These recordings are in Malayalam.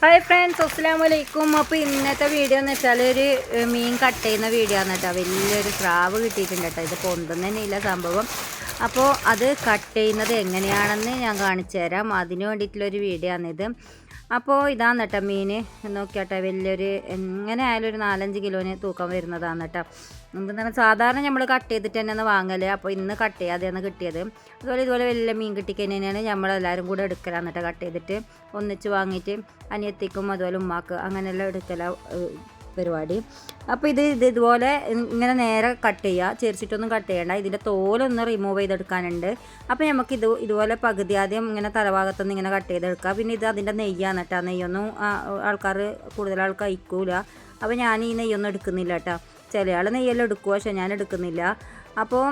ഹായ് ഫ്രണ്ട്സ്, അസ്സലാമു അലൈക്കും. അപ്പോൾ ഇന്നത്തെ വീഡിയോ എന്ന് വെച്ചാൽ ഒരു മീൻ കട്ട് ചെയ്യുന്ന വീഡിയോ ആണ് കേട്ടോ. വലിയൊരു സ്രാവ് കിട്ടിയിട്ടുണ്ട് കേട്ടോ. ഇത് പൊന്തുന്നതന്നെയില്ല സംഭവം. അപ്പോൾ അത് കട്ട് ചെയ്യുന്നത് എങ്ങനെയാണെന്ന് ഞാൻ കാണിച്ചു തരാം. അതിന് വേണ്ടിയിട്ടുള്ളൊരു വീഡിയോ ആണിത്. അപ്പോൾ ഇതാണ് കേട്ടോ മീൻ. നോക്കിയാട്ടെ, വലിയൊരു എങ്ങനെ ആയാലും ഒരു 4-5 കിലോന് തൂക്കം വരുന്നതാണ് കേട്ടോ. എന്താണ് സാധാരണ നമ്മൾ കട്ട് ചെയ്തിട്ട് തന്നെ വാങ്ങല്. അപ്പോൾ ഇന്ന് കട്ട് ചെയ്യാതെയാണ് കിട്ടിയത്. അതുപോലെ ഇതുപോലെ വലിയ മീൻ കിട്ടിക്കഴിഞ്ഞാൽ നമ്മളെല്ലാവരും കൂടെ എടുക്കലാണ് കേട്ടോ. കട്ട് ചെയ്തിട്ട് ഒന്നിച്ച് വാങ്ങിയിട്ട് അനിയത്തിക്കും അതുപോലെ ഉമ്മാക്ക് അങ്ങനെയെല്ലാം എടുക്കല പരിപാടി. അപ്പോൾ ഇതുപോലെ ഇങ്ങനെ നേരെ കട്ട് ചെയ്യുക, ചെരിച്ചിട്ടൊന്നും കട്ട് ചെയ്യണ്ട. ഇതിൻ്റെ തോലൊന്ന് റിമൂവ് ചെയ്തെടുക്കാനുണ്ട്. അപ്പോൾ നമുക്ക് ഇതുപോലെ പകുതി ആദ്യം ഇങ്ങനെ തലഭാഗത്തുനിന്ന് ഇങ്ങനെ കട്ട് ചെയ്തെടുക്കുക. പിന്നെ ഇത് അതിൻ്റെ നെയ്യാണ് കേട്ടോ. നെയ്യൊന്നും കൂടുതൽ ആൾ കഴിക്കൂല. അപ്പോൾ ഞാൻ ഈ നെയ്യൊന്നും എടുക്കുന്നില്ല കേട്ടോ. ചില ആൾ നെയ്യെല്ലാം എടുക്കുക, പക്ഷേ ഞാൻ എടുക്കുന്നില്ല. അപ്പോൾ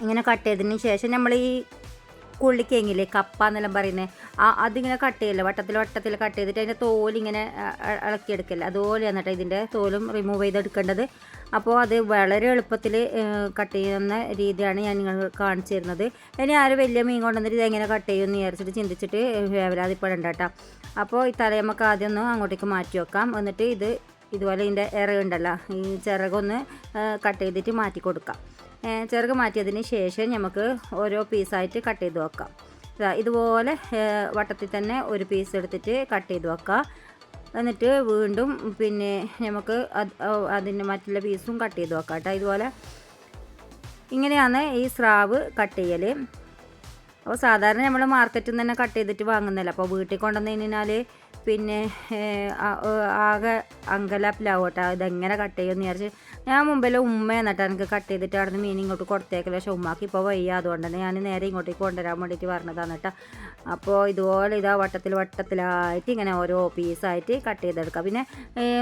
ഇങ്ങനെ കട്ട് ചെയ്തതിന് ശേഷം നമ്മൾ ഈ കുള്ളിക്കേങ്ങില്ലേ, കപ്പ എന്നെല്ലാം പറയുന്നത്, അതിങ്ങനെ കട്ട് ചെയ്യില്ല. വട്ടത്തിൽ കട്ട് ചെയ്തിട്ട് അതിൻ്റെ തോലിങ്ങനെ ഇളക്കിയെടുക്കില്ല. അതുപോലെയാണ് കേട്ടോ ഇതിൻ്റെ തോലും റിമൂവ് ചെയ്തെടുക്കേണ്ടത്. അപ്പോൾ അത് വളരെ എളുപ്പത്തിൽ കട്ട് ചെയ്യുന്ന രീതിയാണ് ഞാൻ നിങ്ങൾക്ക് കാണിച്ചു തരുന്നത്. ഇനി ആരും വലിയ മീൻ കൊണ്ടുവന്നിട്ട് ഇതെങ്ങനെ കട്ട് ചെയ്യുമെന്ന് വിചാരിച്ചിട്ട് ചിന്തിച്ചിട്ട് വേവലാതിപ്പെടണ്ട കേട്ടോ. അപ്പോൾ ഈ തലയമ്മക്ക് ആദ്യം ഒന്ന് അങ്ങോട്ടേക്ക് മാറ്റി വെക്കാം. എന്നിട്ട് ഇതുപോലെ ഇതിൻ്റെ ഇറകുണ്ടല്ലോ, ഈ ചിറകൊന്ന് കട്ട് ചെയ്തിട്ട് മാറ്റി കൊടുക്കാം. ചിറക് മാറ്റിയതിന് ശേഷം നമുക്ക് ഓരോ പീസായിട്ട് കട്ട് ചെയ്ത് വെക്കാം. ഇതുപോലെ വട്ടത്തിൽ തന്നെ ഒരു പീസ് എടുത്തിട്ട് കട്ട് ചെയ്ത് വെക്കാം. എന്നിട്ട് വീണ്ടും പിന്നെ നമുക്ക് അതിൻ്റെ മറ്റുള്ള പീസും കട്ട് ചെയ്ത് വെക്കാം കേട്ടോ. ഇതുപോലെ ഇങ്ങനെയാണ് ഈ സ്രാവ് കട്ട് ചെയ്യൽ. അപ്പോൾ സാധാരണ നമ്മൾ മാർക്കറ്റിൽ നിന്ന് തന്നെ കട്ട് ചെയ്തിട്ട് വാങ്ങുന്നില്ല. അപ്പോൾ വീട്ടിൽ കൊണ്ടുവന്ന് കഴിഞ്ഞാൽ പിന്നെ ആകെ അങ്കലാപ്പിലാവും കേട്ടോ. ഇതെങ്ങനെ കട്ട് ചെയ്യുമെന്ന് വിചാരിച്ച് ഞാൻ മുമ്പിൽ ഉമ്മയാണ് കേട്ടോ എനിക്ക് കട്ട് ചെയ്തിട്ട് അവിടെ നിന്ന് മീൻ ഇങ്ങോട്ട് കൊടുത്തേക്കില്ല. പക്ഷേ ഉമ്മാക്ക് ഇപ്പോൾ വയ്യ, അതുകൊണ്ട് തന്നെ ഞാൻ നേരെ ഇങ്ങോട്ടേക്ക് കൊണ്ടുവരാൻ വേണ്ടിയിട്ട് പറഞ്ഞതാണ് കേട്ടോ. അപ്പോൾ ഇതുപോലെ വട്ടത്തിലായിട്ട് ഇങ്ങനെ ഓരോ പീസായിട്ട് കട്ട് ചെയ്തെടുക്കുക. പിന്നെ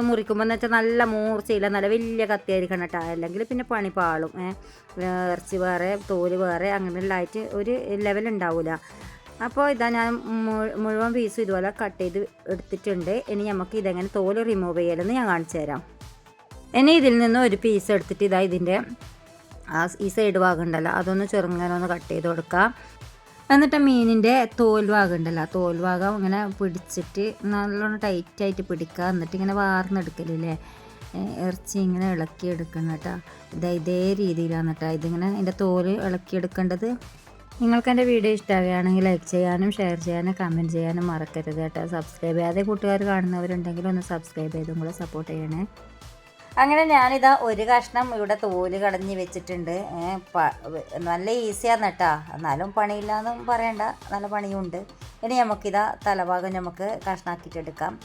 മുറിക്കുമ്പോൾ എന്ന് വെച്ചാൽ നല്ല മൂർച്ചയില്ല, നല്ല വലിയ കത്തിയായിരിക്കണം കേട്ടോ. അല്ലെങ്കിൽ പിന്നെ പണി പാളും. ഇറച്ചി വേറെ തോല് വേറെ അങ്ങനെയുള്ളതായിട്ട് ഒരു ലെവലുണ്ടാവില്ല. അപ്പോൾ ഇതാ ഞാൻ മുഴുവൻ പീസും ഇതുപോലെ കട്ട് ചെയ്ത് എടുത്തിട്ടുണ്ട്. ഇനി നമുക്ക് ഇതെങ്ങനെ തോല് റിമൂവ് ചെയ്യലെന്ന് ഞാൻ കാണിച്ചു തരാം. ഇനി ഇതിൽ നിന്ന് ഒരു പീസ് എടുത്തിട്ട് ഇതിൻ്റെ ഈ സൈഡ് ഭാഗം ഉണ്ടല്ലോ, അതൊന്ന് ചെറുങ്ങനെ ഒന്ന് കട്ട് ചെയ്ത് കൊടുക്കുക. എന്നിട്ട് മീനിൻ്റെ തോൽ ഭാഗം ഉണ്ടല്ലോ, തോൽ ഭാഗം ഇങ്ങനെ പിടിച്ചിട്ട് നല്ലോണം ടൈറ്റായിട്ട് പിടിക്കുക. എന്നിട്ട് ഇങ്ങനെ വാർന്നെടുക്കലില്ലേ, ഇറച്ചി ഇങ്ങനെ ഇളക്കിയെടുക്കണം കേട്ടോ. ഇതേ രീതിയിലാണ് കേട്ടോ ഇതിങ്ങനെ ഇതിൻ്റെ തോല് ഇളക്കിയെടുക്കേണ്ടത്. നിങ്ങൾക്ക് എൻ്റെ വീഡിയോ ഇഷ്ടമാവുകയാണെങ്കിൽ ലൈക്ക് ചെയ്യാനും ഷെയർ ചെയ്യാനും കമൻറ്റ് ചെയ്യാനും മറക്കരുത് കേട്ടോ. സബ്സ്ക്രൈബ് ചെയ്യാതെ കൂട്ടുകാർ കാണുന്നവരുണ്ടെങ്കിൽ ഒന്ന് സബ്സ്ക്രൈബ് ചെയ്തും കൂടെ സപ്പോർട്ട് ചെയ്യണേ. അങ്ങനെ ഞാനിതാ ഒരു കഷ്ണം ഇവിടെ തോല് കടഞ്ഞ് വെച്ചിട്ടുണ്ട്. നല്ല ഈസിയാണ് കേട്ടോ, എന്നാലും പണിയില്ലാന്നും പറയണ്ട, നല്ല പണിയുണ്ട്. ഇനി നമുക്കിതാ തലഭാഗം നമുക്ക് കഷ്ണാക്കിയിട്ടെടുക്കാം.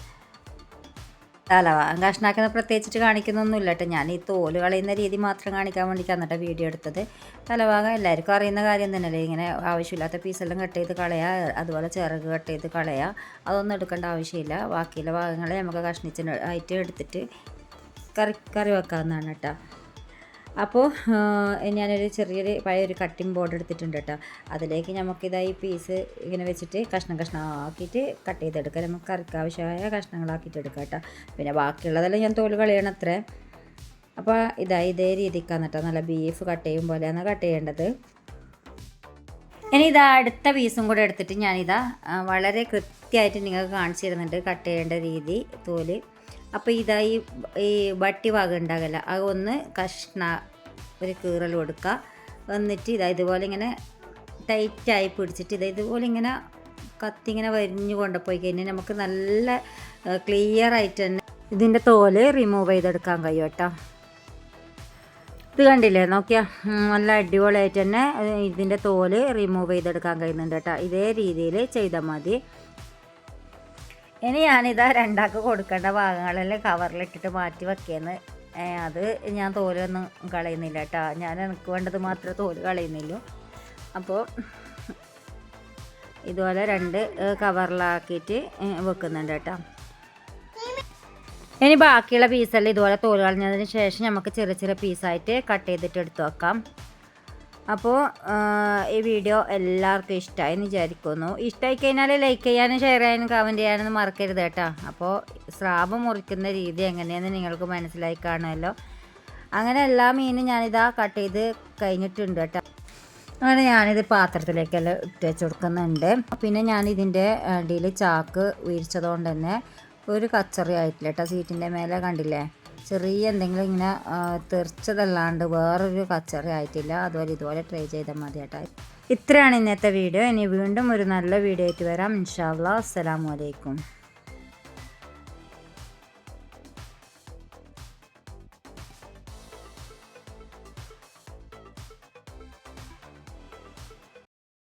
തലഭാഗം കഷ്ണാക്കുന്നത് പ്രത്യേകിച്ചിട്ട് കാണിക്കുന്നൊന്നുമില്ല കേട്ടോ. ഞാൻ ഈ തോല് കളയുന്ന രീതി മാത്രം കാണിക്കാൻ വേണ്ടിയിട്ടാണ് കേട്ടോ വീഡിയോ എടുത്തത്. തലഭാഗം എല്ലാവർക്കും അറിയുന്ന കാര്യം തന്നെയല്ലേ, ഇങ്ങനെ ആവശ്യമില്ലാത്ത പീസെല്ലാം കട്ട് ചെയ്ത് കളയുക, അതുപോലെ ചിറക് കട്ട് ചെയ്ത് കളയുക, അതൊന്നും എടുക്കേണ്ട ആവശ്യമില്ല. ബാക്കിയുള്ള ഭാഗങ്ങളെ നമുക്ക് കഷ്ണിച്ചിട്ട് എടുത്തിട്ട് കറി വെക്കാവുന്നതാണ് കേട്ടോ. അപ്പോൾ ഞാനൊരു ചെറിയൊരു പഴയൊരു കട്ടിംഗ് ബോർഡ് എടുത്തിട്ടുണ്ട് കേട്ടോ. അതിലേക്ക് നമുക്കിതായി പീസ് ഇങ്ങനെ വെച്ചിട്ട് കഷ്ണമാക്കിയിട്ട് കട്ട് ചെയ്തെടുക്കാം. നമുക്ക് കറിക്ക് ആവശ്യമായ കഷ്ണങ്ങളാക്കിയിട്ട് എടുക്കാം കേട്ടോ. പിന്നെ ബാക്കിയുള്ളതെല്ലാം ഞാൻ തോല് കളയണം അത്രേ. അപ്പോൾ ഇതേ രീതിക്കാണ് കേട്ടോ, നല്ല ബീഫ് കട്ട് ചെയ്യും പോലെയാണ് കട്ട് ചെയ്യേണ്ടത്. ഇനി അടുത്ത പീസും കൂടെ എടുത്തിട്ട് ഞാനിതാ വളരെ കൃത്യമായിട്ട് നിങ്ങൾക്ക് കാണിച്ചു തരുന്നുണ്ട് കട്ട് ചെയ്യേണ്ട രീതി തോല്. അപ്പോൾ ഈ വട്ടി ഭാഗം ഉണ്ടാകില്ല, അത് ഒന്ന് ഒരു കീറൽ കൊടുക്കുക. എന്നിട്ട് ഇതുപോലെ ഇങ്ങനെ ടൈറ്റായി പിടിച്ചിട്ട് ഇതുപോലെ ഇങ്ങനെ കത്തിങ്ങനെ വരിഞ്ഞു കൊണ്ടുപോയി കഴിഞ്ഞാൽ നമുക്ക് നല്ല ക്ലിയർ ആയിട്ട് തന്നെ ഇതിൻ്റെ തോല് റിമൂവ് ചെയ്തെടുക്കാൻ കഴിയും കേട്ടോ. ഇത് കണ്ടില്ലേ, നോക്കിയാൽ നല്ല അടിപൊളിയായിട്ട് തന്നെ ഇതിൻ്റെ തോല് റിമൂവ് ചെയ്തെടുക്കാൻ കഴിയുന്നുണ്ട് കേട്ടോ. ഇതേ രീതിയിൽ ചെയ്താൽ മതി. ഇനി ഞാനിതാ രണ്ടാൾക്ക് കൊടുക്കേണ്ട ഭാഗങ്ങളെല്ലാം കവറിലിട്ടിട്ട് മാറ്റി വയ്ക്കുകയെന്ന്. അത് ഞാൻ തോലൊന്നും കളയുന്നില്ല കേട്ടോ. ഞാൻ എനിക്ക് വേണ്ടത് മാത്രമേ തോല് കളയുന്നില്ലൂ. അപ്പോൾ ഇതുപോലെ 2 കവറിലാക്കിയിട്ട് വെക്കുന്നുണ്ട് കേട്ടോ. ഇനി ബാക്കിയുള്ള പീസെല്ലാം ഇതുപോലെ തോല് കളഞ്ഞതിന് ശേഷം നമുക്ക് ചെറിയ പീസായിട്ട് കട്ട് ചെയ്തിട്ട് എടുത്ത് വെക്കാം. അപ്പോൾ ഈ വീഡിയോ എല്ലാവർക്കും ഇഷ്ടമായി എന്ന് വിചാരിക്കുന്നു. ഇഷ്ടമായി കഴിഞ്ഞാൽ ലൈക്ക് ചെയ്യാനും ഷെയർ ചെയ്യാനും കമൻറ്റ് ചെയ്യാനൊന്നും മറക്കരുത് കേട്ടോ. അപ്പോൾ സ്രാവ് മുറിക്കുന്ന രീതി എങ്ങനെയാണെന്ന് നിങ്ങൾക്ക് മനസ്സിലായി കാണുമല്ലോ. അങ്ങനെ എല്ലാ മീനും ഞാനിതാ കട്ട് ചെയ്ത് കഴിഞ്ഞിട്ടുണ്ട് കേട്ടോ. അങ്ങനെ ഞാനിത് പാത്രത്തിലേക്കെല്ലാം ഇട്ട് വെച്ച് കൊടുക്കുന്നുണ്ട്. പിന്നെ ഞാനിതിൻ്റെ അടിയിൽ ചാക്ക് വിരിച്ചതുകൊണ്ട് തന്നെ ഒരു കച്ചറി ആയിട്ടില്ല കേട്ടോ. സീറ്റിൻ്റെ മേലെ കണ്ടില്ലേ, ചെറിയ എന്തെങ്കിലും ഇങ്ങനെ തെറിച്ചതല്ലാണ്ട് വേറൊരു കച്ചറി ആയിട്ടില്ല. അതുപോലെ ഇതുപോലെ ട്രൈ ചെയ്താൽ മതി കേട്ടോ. ഇത്രയാണ് ഇന്നത്തെ വീഡിയോ. ഇനി വീണ്ടും ഒരു നല്ല വീഡിയോ ആയിട്ട് വരാം. ഇൻഷാ അല്ലാഹ്. അസ്സലാമു അലൈക്കും.